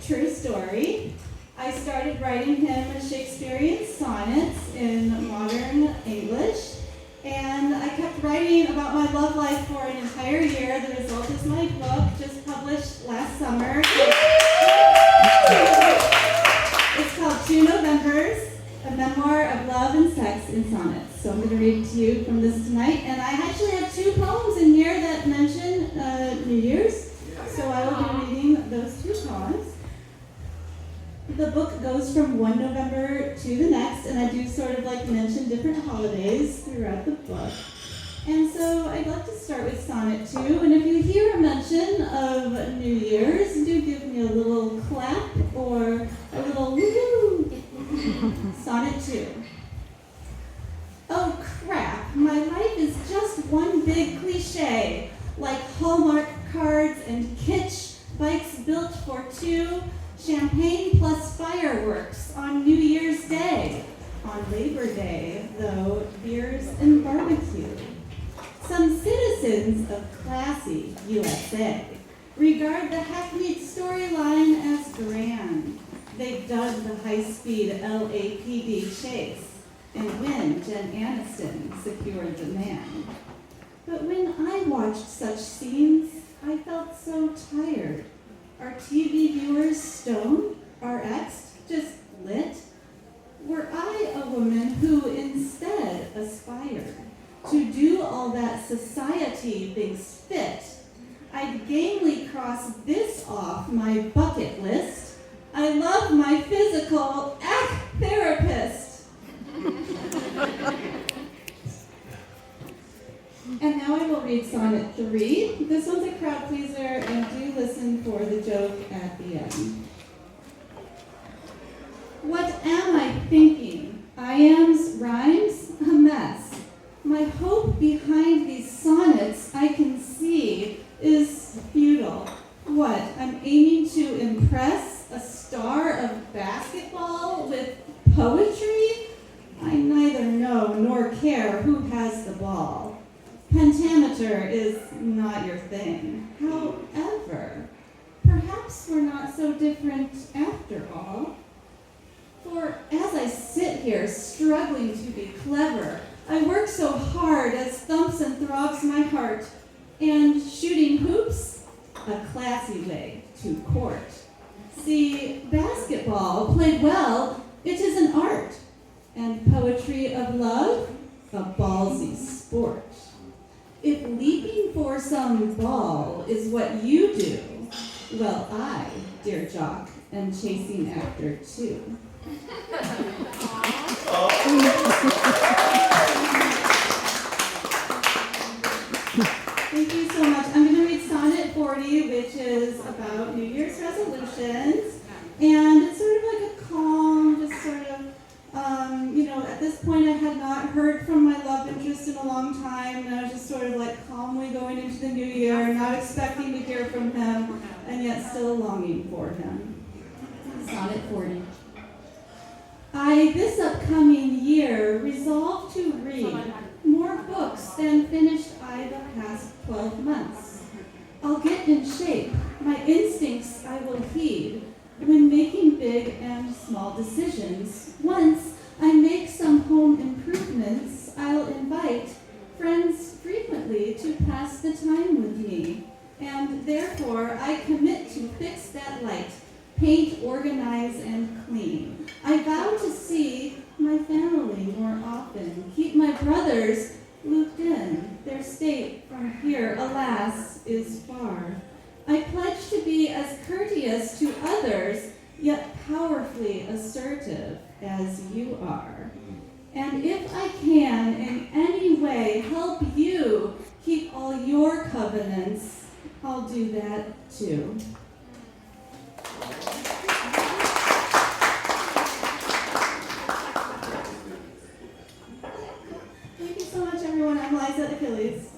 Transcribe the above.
true story. I started writing him Shakespearean sonnets in modern English, and I kept writing about my love life for an entire year. The result is my book, just published last summer. It's called 2 Novembers, a memoir of love and sex in sonnets. So I'm going to read to you from this tonight. And I actually have 2 poems in here that mention New Year's. So I will be reading those 2 poems. The book goes from one November to the next, and I do sort of like mention different holidays throughout the book. And so I'd like to start with Sonnet 2, and if you hear a mention of New Year's, do give me a little clap or a little woo. Sonnet 2. Oh crap, my life is just one big cliche, like Hallmark cards and kitsch, bikes built for 2, champagne plus fireworks on New Year's Day. On Labor Day, though, beers and barbecue. Some citizens of classy USA regard the hackneyed storyline as grand. They dug the high-speed LAPD chase, and when Jen Aniston secured the man. But when I watched such scenes, I felt so tired. Are TV viewers stoned? Are X just lit? Were I a woman who instead aspired to do all that society thinks fit, I'd gamely cross this off my bucket list. I love my physical therapist. And now I will read Sonnet 3. This one's a crowd pleaser, and do listen for the joke at the end. What am I thinking? I am's rhymes a mess. My hope behind these sonnets I can see is futile. What, I'm aiming to impress a star of basketball with poetry? I neither know nor care who has the ball. Pentameter is not your thing. However, perhaps we're not so different after all. For as I sit here struggling to be clever, I work so hard as thumps and throbs my heart, and shooting hoops, a classy way to court. See, basketball, played well, it is an art, and poetry of love, a ballsy sport. If leaping for some ball is what you do, well, I, dear jock, am chasing after too. Thank you so much. I'm going to read Sonnet 40, which is about New Year's resolutions. And it's sort of like a calm, just sort of, at this point I had not heard from my love interest in a long time, and I was just sort of like calmly going into the new year, not expecting to hear from him, and yet still longing for him. Sonnet 40. I, this upcoming year, resolve to read more books than finished I the past 12 months. I'll get in shape. My instincts I will heed when making big and small decisions. Once I make some home improvements, I'll invite friends frequently to pass the time with me. And therefore, I commit to fix that light, paint, organize, and clean. I vow to see my family more often, keep my brothers looped in. Their state from here, alas, is far. I pledge to be as courteous to others, yet powerfully assertive as you are. And if I can in any way help you keep all your covenants, I'll do that too. Thank you so much, everyone. I'm Liza Achilles.